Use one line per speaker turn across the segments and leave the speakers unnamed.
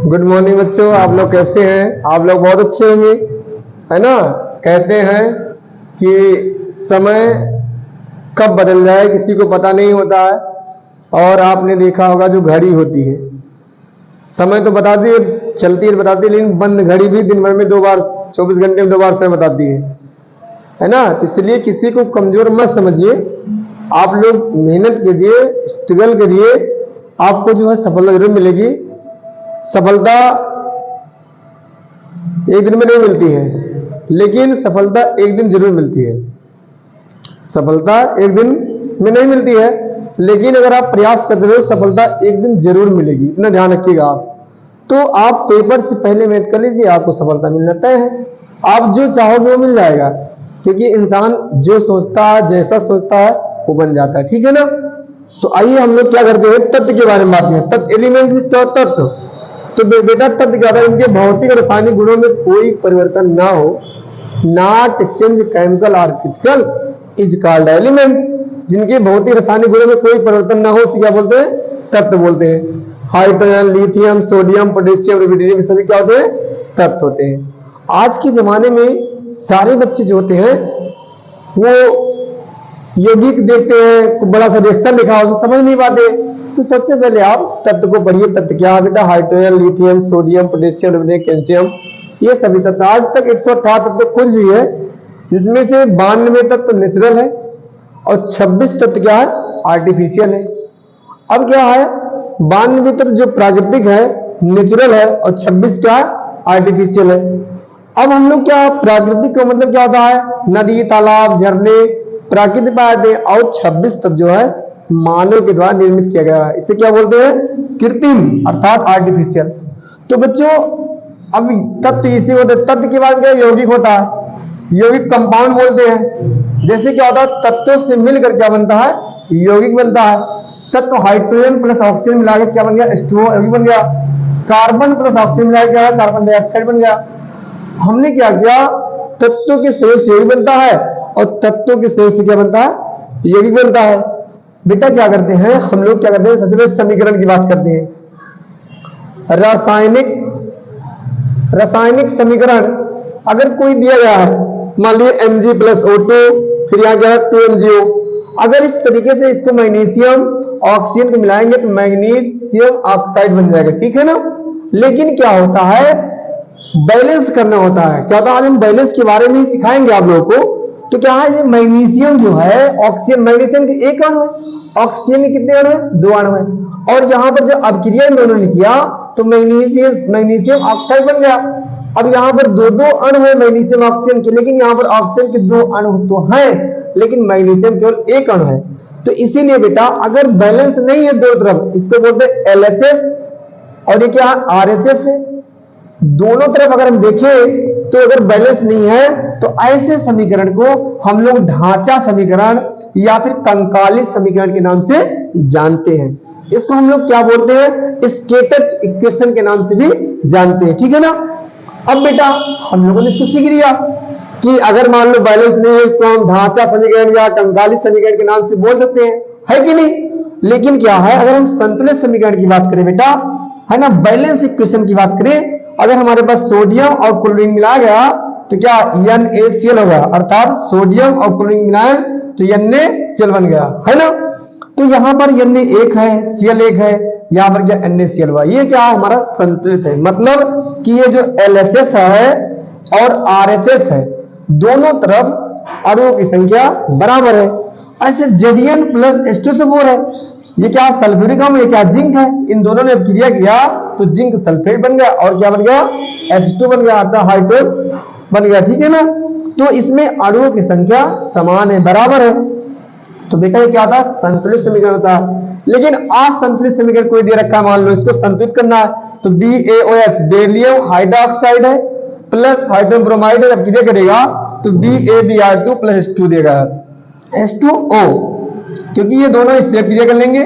Good morning बच्चों, आप लोग कैसे हैं? आप लोग बहुत अच्छे होंगे, है ना। कहते हैं कि समय कब बदल जाए किसी को पता नहीं होता है। और आपने देखा होगा जो घड़ी होती है, समय तो बताती है, चलती है बताती है, लेकिन बंद घड़ी भी दिन भर में 2 बार, 24 घंटे में 2 बार समय बताती है ना। तो इसलिए किसी को कमजोर मत समझिए, आप लोग मेहनत करिए, स्ट्रगल करिए, आपको जो है सफलता जरूर मिलेगी। सफलता एक दिन में नहीं मिलती है, लेकिन सफलता एक दिन जरूर मिलती है। सफलता एक दिन में नहीं मिलती है, लेकिन अगर आप प्रयास करते रहो सफलता एक दिन जरूर मिलेगी, इतना ध्यान रखिएगा आप। तो आप पेपर से पहले मेहनत कर लीजिए, आपको सफलता मिलना तय है। आप जो चाहोगे वो मिल जाएगा, क्योंकि इंसान जो सोचता है, जैसा सोचता है वो बन जाता है, ठीक है ना। तो आइए हम लोग क्या करते हैं, तत्व के बारे में बात करें। तत्व एलिमेंट तत्व। तो बेटा तत्व क्या है, इनके भौतिक और रासायनिक गुणों में कोई परिवर्तन ना हो, नॉट चेंज केमिकल और फिजिकल, इज कॉल्ड एलिमेंट। जिनके भौतिक रासायनिक गुणों में कोई परिवर्तन ना हो उसे क्या बोलते हैं, तत्व बोलते हैं। Hydrogen, lithium, sodium, potassium, rubidium सभी क्या होते हैं, तत्व होते हैं। आज के जमाने में सारे बच्चे जो होते हैं वो यौगिक देखते हैं, बड़ा सा रिएक्शन लिखा हो समझ नहीं पाते। तो सबसे पहले आप तत्व को पढ़िए। तत्व क्या है बेटा, hydrogen, lithium, sodium, potassium, rubidium, calcium, ये सभी तत्व। आज तक 118 तत्व खोज हुई है, जिसमें से 92 तत्व नेचुरल है और 26 तत्व क्या है, आर्टिफिशियल है। अब क्या है, 92 तत्व जो प्राकृतिक है, नेचुरल है, और 26 क्या है, आर्टिफिशियल है। अब हम लोग क्या, प्राकृतिक का मतलब क्या होता है, नदी, तालाब, झरने, प्राकृतिक पाते हैं, और 26 तत्व जो है मानव के द्वारा निर्मित किया गया है, इसे क्या बोलते हैं, कृत्रिम, अर्थात आर्टिफिशियल। तो बच्चों अब तत्व इसी होते हैं। तत्व के बाद क्या, यौगिक होता है, यौगिक कंपाउंड बोलते हैं। जैसे क्या होता है, तत्वों से मिलकर क्या बनता है, यौगिक बनता है। तत्व हाइड्रोजन प्लस ऑक्सीजन मिलाकर क्या बन गया, H2O यौगिक बन गया। कार्बन प्लस ऑक्सीजन मिलाकर क्या है, कार्बन डाइऑक्साइड बन गया। हमने क्या किया, तत्वों के सहयोग से यौगिक बनता है और तत्वों के सहयोग से क्या बनता है, यौगिक बनता है। बेटा क्या करते हैं हम लोग, क्या करते हैं, सबसे पहले समीकरण की बात करते हैं। रासायनिक समीकरण अगर कोई दिया गया है, मान लीजिए Mg प्लस O2, फिर यहाँ क्या है 2MgO। अगर इस तरीके से इसको मैग्नीशियम ऑक्सीजन को मिलाएंगे तो मैग्नीशियम ऑक्साइड बन जाएगा, ठीक है ना। लेकिन क्या होता है, बैलेंस करना होता है। क्या होता है, आज हम बैलेंस के बारे में ही सिखाएंगे आप लोगों को। तो क्या है, ये मैग्नीशियम जो है, ऑक्सीजन, मैग्नीशियम के एक अणु है, ऑक्सीजन के कितने अणु है, 2 अणु है। और यहाँ पर जब अभिक्रिया इन दोनों ने किया तो मैग्नीशियम ऑक्साइड बन गया। अब यहाँ पर 2 अणु है मैग्नीशियम ऑक्सीजन के, लेकिन यहाँ पर ऑक्सीजन के 2 अणु तो हैं, लेकिन मैग्नीशियम केवल एक अणु है। तो इसीलिए बेटा अगर बैलेंस नहीं है दोनों तरफ, इसको बोलते हैं LHS, और ये क्या है, RHS है। दोनों तरफ अगर हम देखें तो अगर बैलेंस नहीं है तो ऐसे समीकरण को हम लोग ढांचा समीकरण या फिर कंकाली समीकरण के नाम से जानते हैं। इसको हम लोग क्या बोलते हैं, स्केटर इक्वेशन के नाम से भी जानते हैं, ठीक है ना। अब बेटा हम लोगों ने इसको सीख लिया कि अगर मान लो बैलेंस नहीं है, इसको हम ढांचा समीकरण या कंकाली समीकरण के नाम से बोल सकते हैं, है कि नहीं। लेकिन क्या है, अगर हम संतुलित समीकरण की बात करें बेटा, है ना, बैलेंस इक्वेशन की बात करें, अगर हमारे पास सोडियम और क्लोरीन मिलाया गया तो क्या NaCl होगा, अर्थात सोडियम और क्लोरीन मिलाएं तो NaCl बन गया, है ना। तो यहाँ पर Na एक है, Cl एक है, यहाँ पर क्या NaCl हुआ। ये क्या है, हमारा संतुलित है। मतलब कि ये जो LHS है और RHS है, दोनों तरफ अणुओं की संख्या बराबर है। ऐसे Zn प्लस H2SO4 है, ये क्या सल्फ्यूरिक अम्ल, ये क्या जिंक है। इन दोनों ने क्रिया किया तो जिंक सल्फेट बन गया और क्या बन गया, H2 बन गया, अर्थात हाइड्रोजन बन गया, ठीक है ना। तो इसमें अणुओं की संख्या समान है, बराबर है। तो बेटा ये क्या था, संतुलित समीकरण था। लेकिन असंतुलित समीकरण कोई दे रखा है, मान लो इसको संतुलित करना है तो BaOH बेरिलियम हाइड्रोक्साइड है प्लस हाइड्रोजन ब्रोमाइड है, जब क्रिया करेगा तो BaBr2 प्लस H2 देगा, H2O, क्योंकि ये दोनों इससे क्रिया कर लेंगे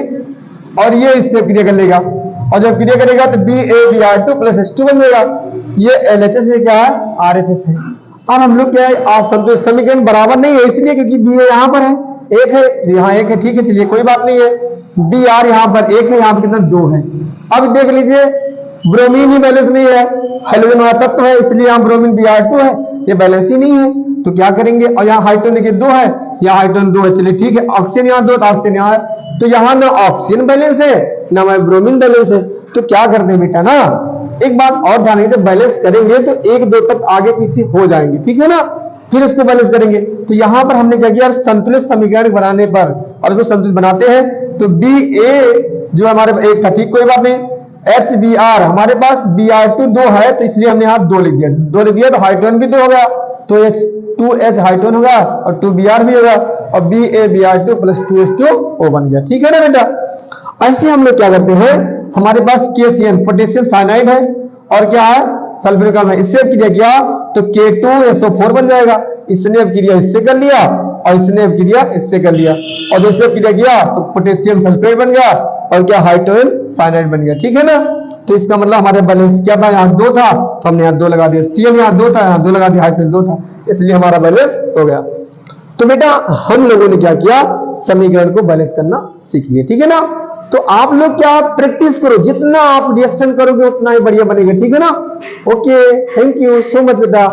और ये इससे क्रिया कर लेगा, और जब क्रिया करेगा तो BaBr2 प्लस H2 बन जाएगा। ये LHS है, क्या है, RHS है। अब हम लोग क्या है, असंतुलित समीकरण बराबर नहीं है इसलिए क्योंकि Ba यहाँ पर है, एक है, यहाँ एक है, ठीक है, चलिए कोई बात नहीं है। बी आर यहाँ पर एक है, यहाँ पर कितना 2 है। अब देख लीजिए ब्रोमीन ही बैलेंस नहीं है, हाइड्रोजन वाला तत्व है, इसलिए यहाँ ब्रोमीन Br2 है, ये बैलेंस ही नहीं है। तो क्या करेंगे, और यहाँ हाइड्रोजन देखिए 2 है, यहाँ हाइड्रोजन 2 है, चलिए ठीक है। ऑक्सीजन यहाँ 2 तो ऑक्सीजन यहाँ है, तो यहाँ ना ऑक्सीजन बैलेंस है ना ब्रोमीन बैलेंस है। तो क्या करते हैं बेटा ना, एक बात और ध्यान रखिए, बैलेंस करेंगे तो 1-2 तक आगे पीछे हो जाएंगे, ठीक है ना, फिर इसको बैलेंस करेंगे। तो यहां पर हमने क्या किया, संतुलित समीकरण बनाने पर, और इसको संतुलित बनाते हैं तो BA जो हमारे एक था, ठीक कोई बात नहीं, HBr हमारे पास Br2 2 है, तो इसलिए हमने यहाँ 2 लिख दिया, 2 लिख दिया, तो हाइड्रोजन भी 2 हो गया, तो H2H हाइड्रोजन होगा और 2Br भी होगा, और BaBr2 प्लस 2H2O बन गया, ठीक है ना बेटा। ऐसे हम लोग क्या करते हैं, हमारे पास KCN पोटेशियम साइनाइड है और क्या है, सल्फ्यूरिक अम्ल है, इससे क्रिया किया तो K2SO4 बन जाएगा। इसने अब क्रिया इससे कर लिया और इसने अब क्रिया इससे कर लिया, और जैसे क्रिया किया तो पोटेशियम सल्फेट बन गया और क्या, हाइड्रोजन साइनाइड बन गया, ठीक है ना। तो इसका मतलब हमारे बैलेंस क्या था, यहाँ 2 था तो हमने यहाँ 2 लगा दिया, CN यहाँ 2 था, यहाँ 2 लगा दिया, हाइड्रोजन 2 था, इसलिए हमारा बैलेंस हो गया। तो बेटा हम लोगों ने क्या किया, समीकरण को बैलेंस करना सीख लिया, ठीक है ना। तो आप लोग क्या प्रैक्टिस करो, जितना आप रिएक्शन करोगे उतना ही बढ़िया बनेगा, ठीक है ना। Okay, thank you so much बेटा।